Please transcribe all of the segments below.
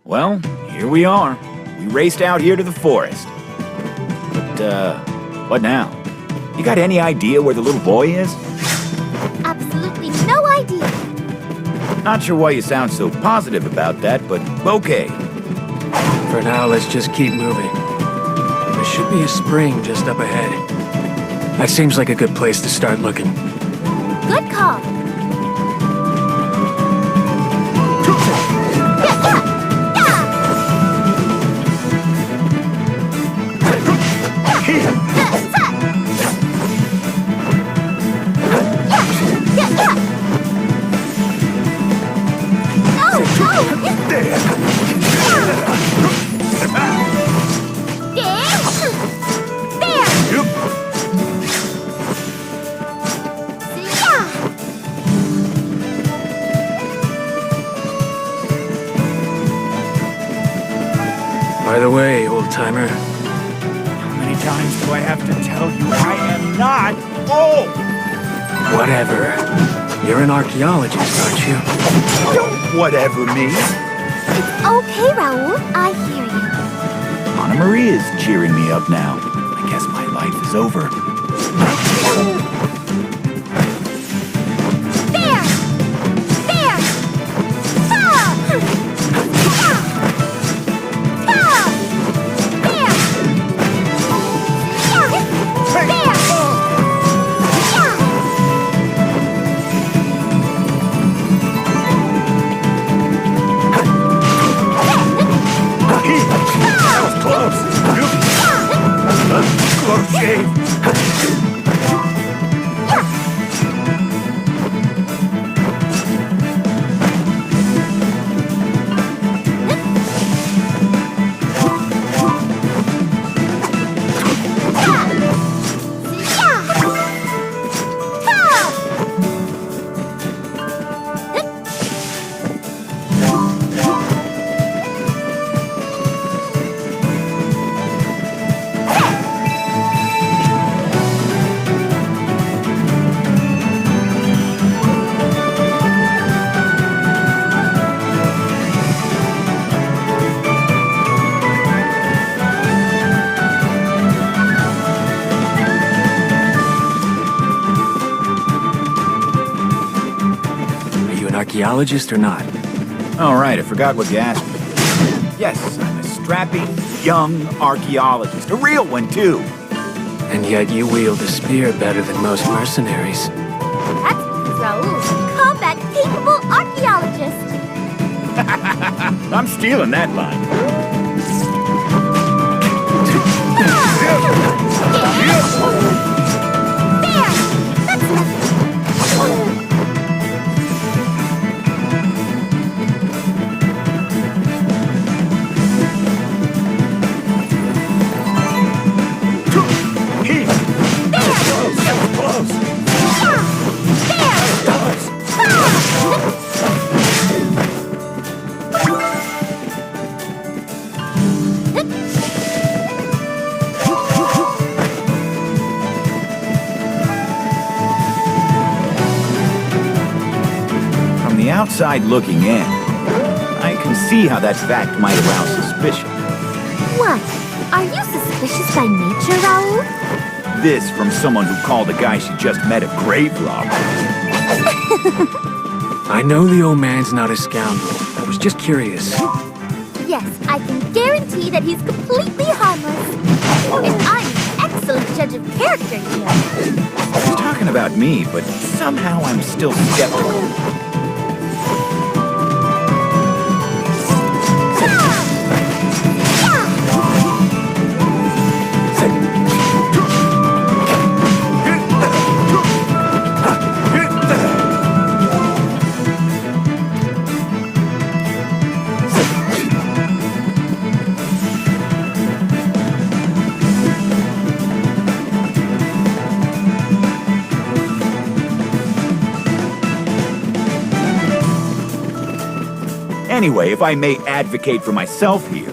Well, here we are. We raced out here to the forest. But, what now? You got any idea where the little boy is? Absolutely no idea. Not sure why you sound so positive about that, but okay. For now, let's just keep moving. There should be a spring just up ahead. That seems like a good place to start looking. Good call. By the way, old-timer, How many times do I have to tell you I am not old? whatever. You're an archaeologist, aren't you? Don't whatever me. Okay, Raoul, I hear you. Anna Marie is cheering me up now. I guess my life is over. There! There! Ah! Ah! Ah! There! Yeah! There! Yeah! That was close. Close shave. Archaeologist or not? All right, I forgot what you asked me. Yes, I'm a strapping, young archaeologist. A real one, too. And yet you wield a spear better than most mercenaries. That's because Raoul's a combat-capable archaeologist. I'm stealing that line. Outside looking in, I can see how that fact might arouse suspicion. What? Are you suspicious by nature, Raoul? This from someone who called a guy she just met a grave robber. I know the old man's not a scoundrel. I was just curious. Yes, I can guarantee that he's completely harmless. And I'm an excellent judge of character here. He's talking about me, but somehow I'm still skeptical. Anyway, if I may advocate for myself here,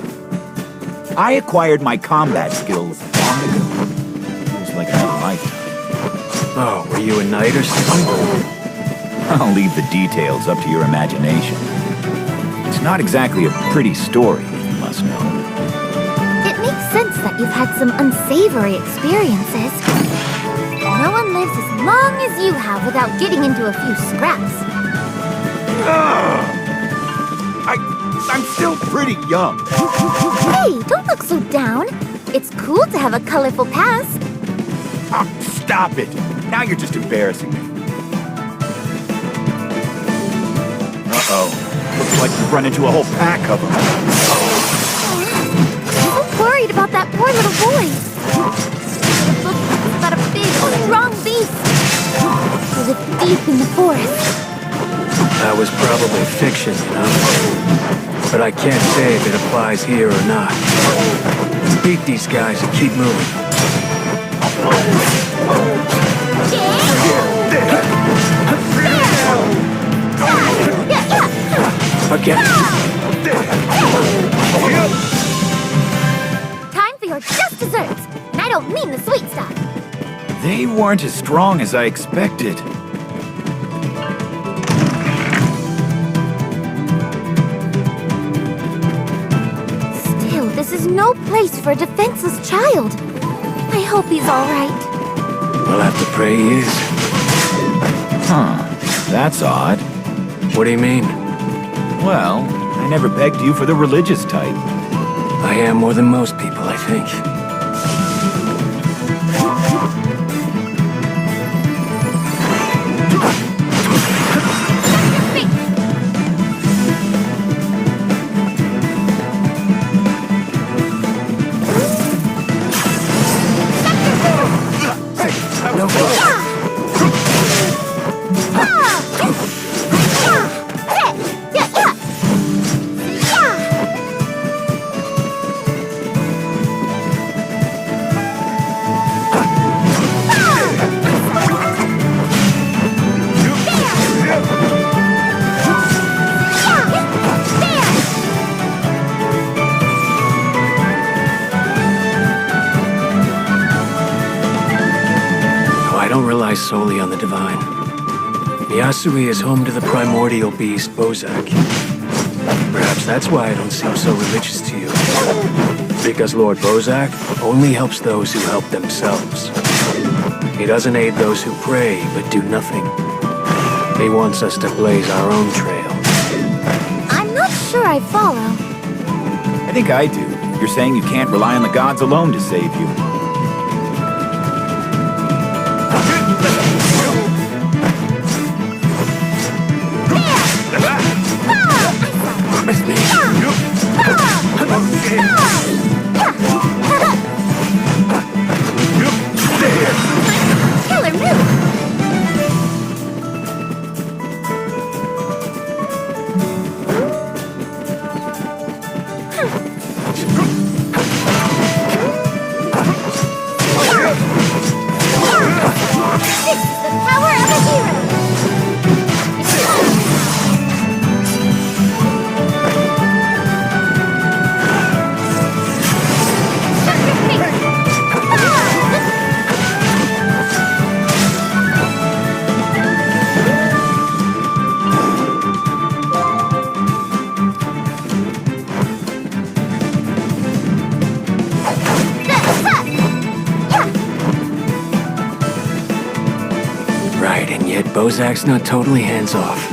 I acquired my combat skills long ago. Feels like another lifetime. Oh, were you a knight or something? I'll leave the details up to your imagination. It's not exactly a pretty story, you must know. It makes sense that you've had some unsavory experiences. No one lives as long as you have without getting into a few scraps. I'm still pretty young. Hey, don't look so down. It's cool to have a colorful past. Oh, stop it. Now you're just embarrassing me. Uh-oh. Looks like you've run into a whole pack of them. I'm so worried about that poor little boy. It looks like he's got a big, strong beast. They live deep in the forest. That was probably fiction, you know? But I can't say if it applies here or not. Beat these guys and keep moving. Again. Time for your just desserts. And I don't mean the sweet stuff. They weren't as strong as I expected. Still, this is no place for a defenseless child. I hope he's all right. We'll have to pray he is. Huh. That's odd. What do you mean? Well, I never begged you for the religious type. I am more than most people, I think. Solely on the divine. Yasui is home to the primordial beast, Bozak. Perhaps that's why I don't seem so religious to you. Because Lord Bozak only helps those who help themselves. He doesn't aid those who pray but do nothing. He wants us to blaze our own trail. I'm not sure I follow. I think I do. You're saying you can't rely on the gods alone to save you. Killer move! This is the power of a hero! Bozak's not totally hands-off.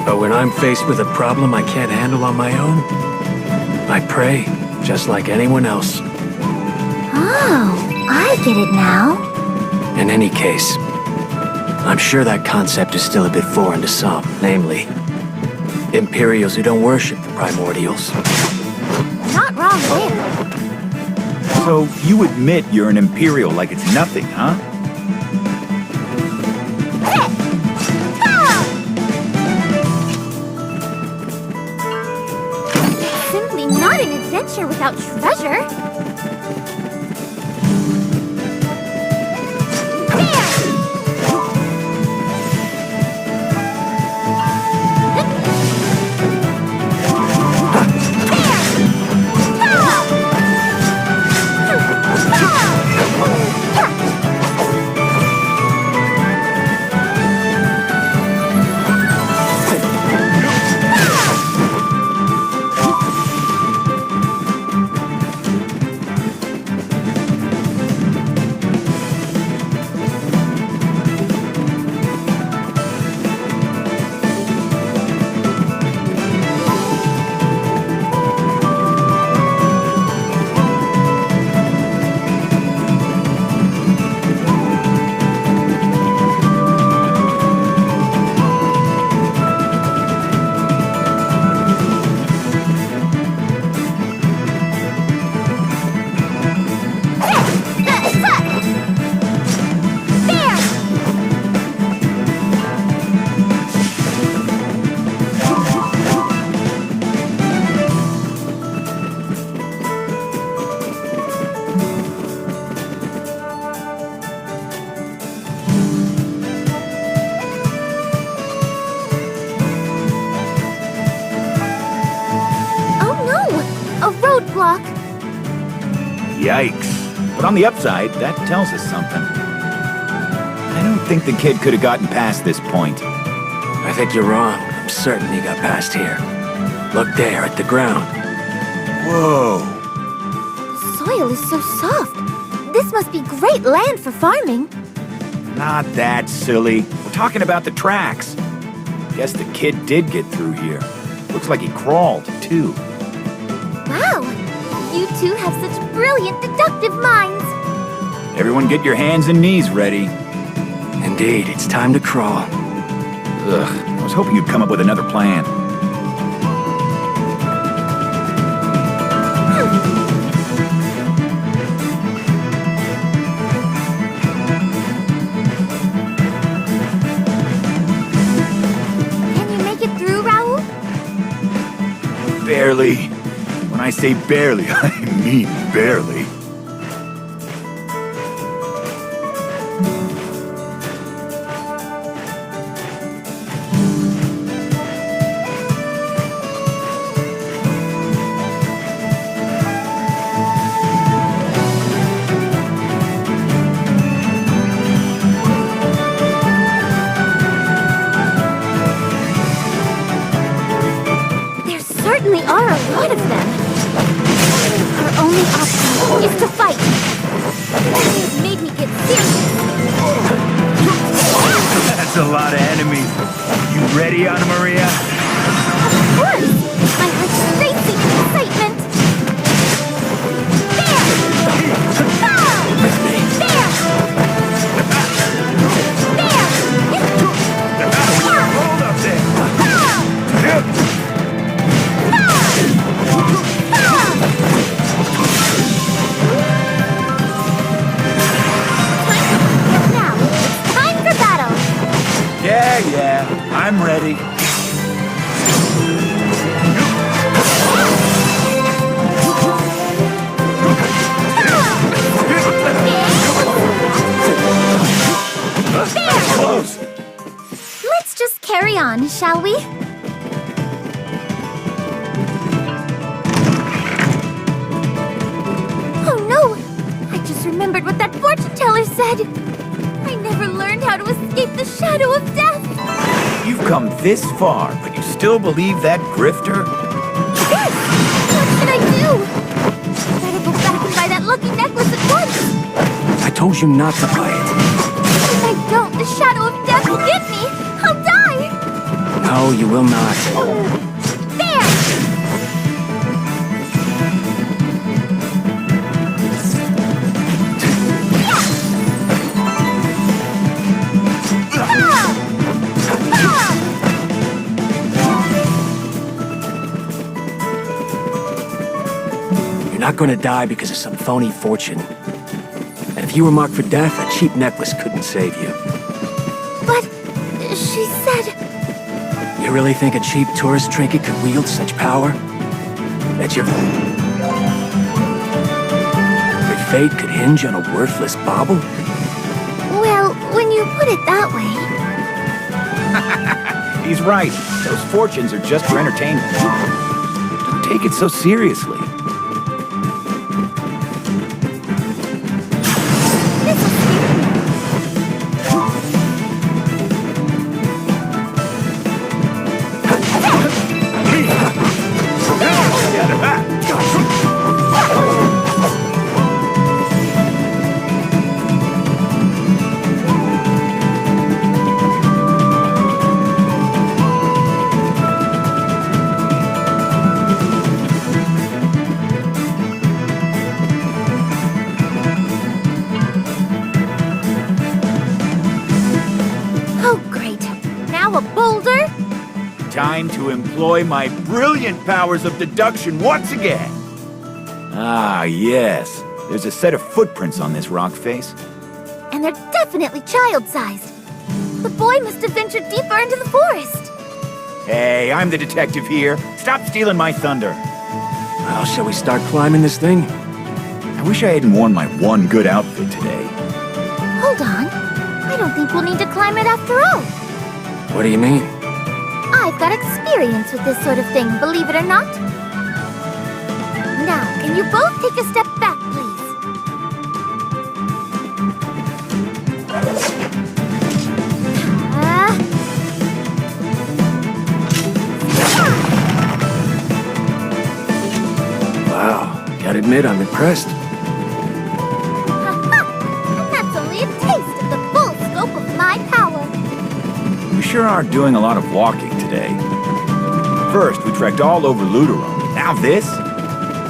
But when I'm faced with a problem I can't handle on my own, I pray, just like anyone else. Oh, I get it now. In any case, I'm sure that concept is still a bit foreign to some, namely, Imperials who don't worship the Primordials. Not wrong there. So you admit you're an Imperial like it's nothing, huh? Simply not an adventure without treasure. Yikes. But on the upside, that tells us something. I don't think the kid could have gotten past this point. I think you're wrong. I'm certain he got past here. Look there, at the ground. Whoa. The soil is so soft. This must be great land for farming. Not that silly. We're talking about the tracks. Guess the kid did get through here. Looks like he crawled, too. Wow! You two have such brilliant deductive minds. Everyone get your hands and knees ready. Indeed, it's time to crawl. Ugh, I was hoping you'd come up with another plan. Can you make it through, Raoul? Barely. When I say barely, I mean barely. There certainly are a lot of them. Our only option is to fight. It's made me get serious. That's a lot of enemies. You ready, Anna Maria? Of course! My heart's racing in excitement. There! Ah! There! There! Hold up there. Now, it's time for battle. Yeah, I'm ready. Close. Let's just carry on, shall we? Oh no! I just remembered what that fortune teller said. I never learned how to escape the shadow of death. You've come this far, but you still believe that grifter? Yes! What should I do? Better go back and buy that lucky necklace at once. I told you not to buy it. If I don't, the shadow of death will get me. I'll die. No, you will not. There! You're not gonna die because of some phony fortune. And if you were marked for death, a cheap necklace couldn't save you. But she said... You really think a cheap tourist trinket could wield such power? That your fate could hinge on a worthless bauble? Well, when you put it that way... He's right. Those fortunes are just for entertainment. Don't take it so seriously. Time to employ my brilliant powers of deduction once again. Ah, yes. There's a set of footprints on this rock face. And they're definitely child-sized. The boy must have ventured deeper into the forest. Hey, I'm the detective here. Stop stealing my thunder. Well, shall we start climbing this thing? I wish I hadn't worn my one good outfit today. Hold on. I don't think we'll need to climb it after all. What do you mean? I've got experience with this sort of thing, believe it or not. Now, can you both take a step back, please? admit I'm impressed. Ha! And that's only a taste of the full scope of my power. We sure are doing a lot of walking today. First, we trekked all over Luderon. Now this?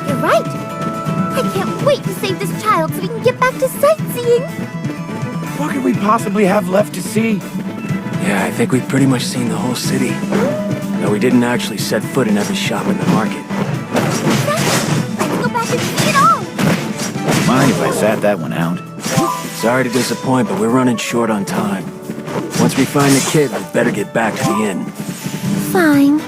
You're right. I can't wait to save this child so we can get back to sightseeing. What could we possibly have left to see? Yeah, I think we've pretty much seen the whole city. Though we didn't actually set foot in every shop in the market. Let's go back and see it all. Mind if I sat that one out? Sorry to disappoint, but we're running short on time. Once we find the kid, we'd better get back to the inn. Fine.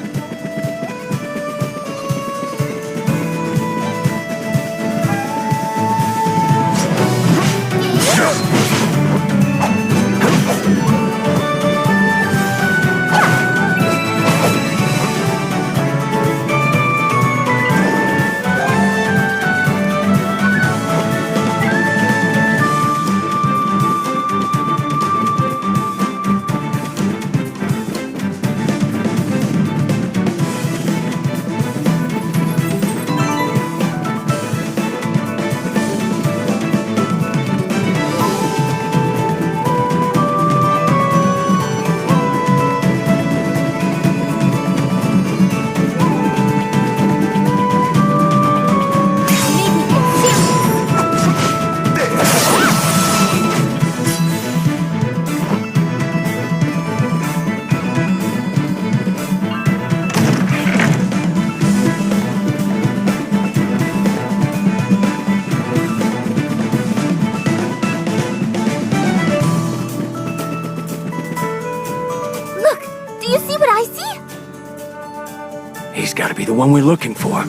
He's gotta be the one we're looking for.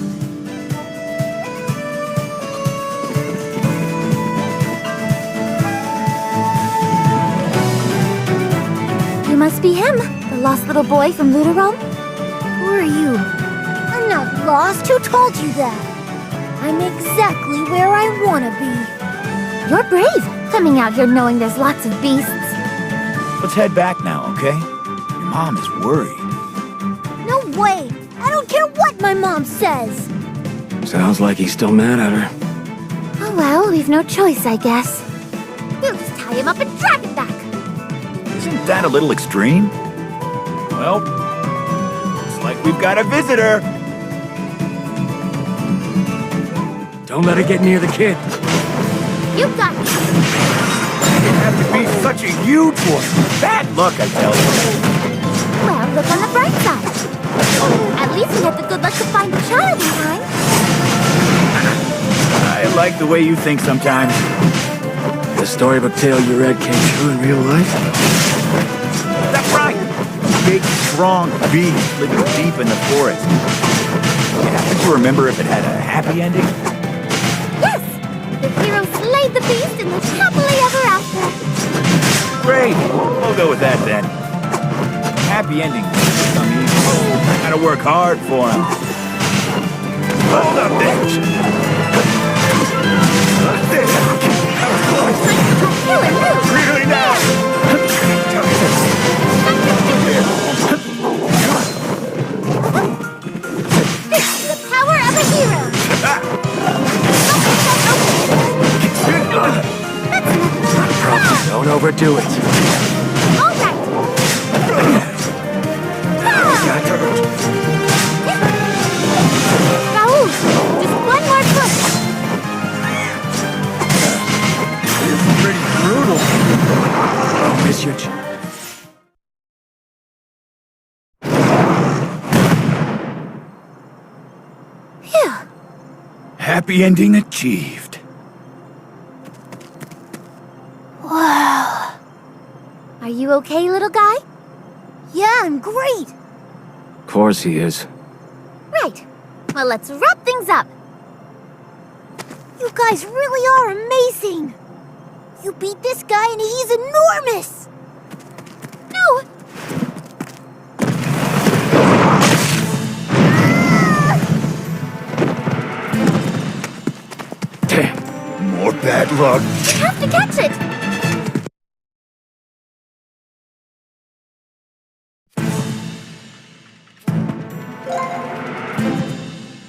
You must be him, the lost little boy from Luderon. Who are you? I'm not lost. Who told you that? I'm exactly where I want to be. You're brave, coming out here knowing there's lots of beasts. Let's head back now, okay? Your mom is worried. No way! I don't care what my mom says! Sounds like he's still mad at her. Oh well, we've no choice, I guess. We'll just tie him up and drag him back! Isn't that a little extreme? Well, looks like we've got a visitor. Don't let her get near the kid. You got it! You didn't have to be such a huge one. Bad luck, I tell you. Well, look on the bright side. At least we had the good luck to find the child in time. I like the way you think sometimes. The storybook tale you read came true in real life? That's right. Big, strong beast living deep in the forest. You happen to remember if it had a happy ending? Yes! The hero slayed the beast and lived happily ever after. Great. We'll go with that then. Happy ending. Some easy. Gotta work hard for him. Hold up, bitch! Killer move! Really now! This is the power of a hero! Don't overdo it. All right! Raoul, just one more push! This is pretty brutal. Don't miss your chance. Phew! Happy ending achieved. Wow. Are you okay, little guy? Yeah, I'm great. Of course he is. Right. Well, let's wrap things up. You guys really are amazing. You beat this guy and he's enormous. No. Damn. More bad luck. You have to catch it.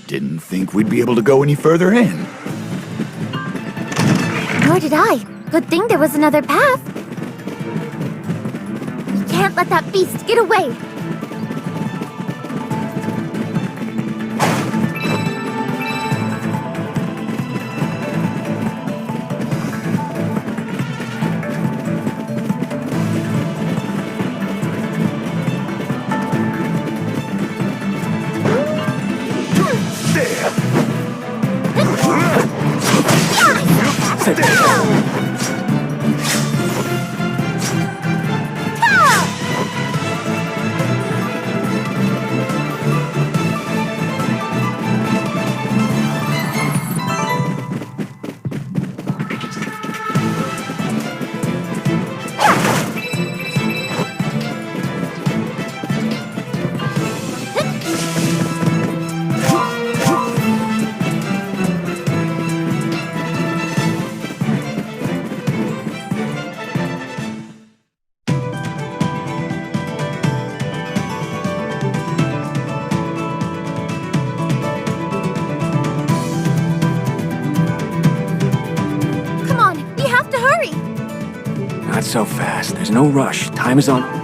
Didn't think we'd be able to go any further in. Nor did I. Good thing there was another path. We can't let that beast get away. Not so fast. There's no rush. Time is on.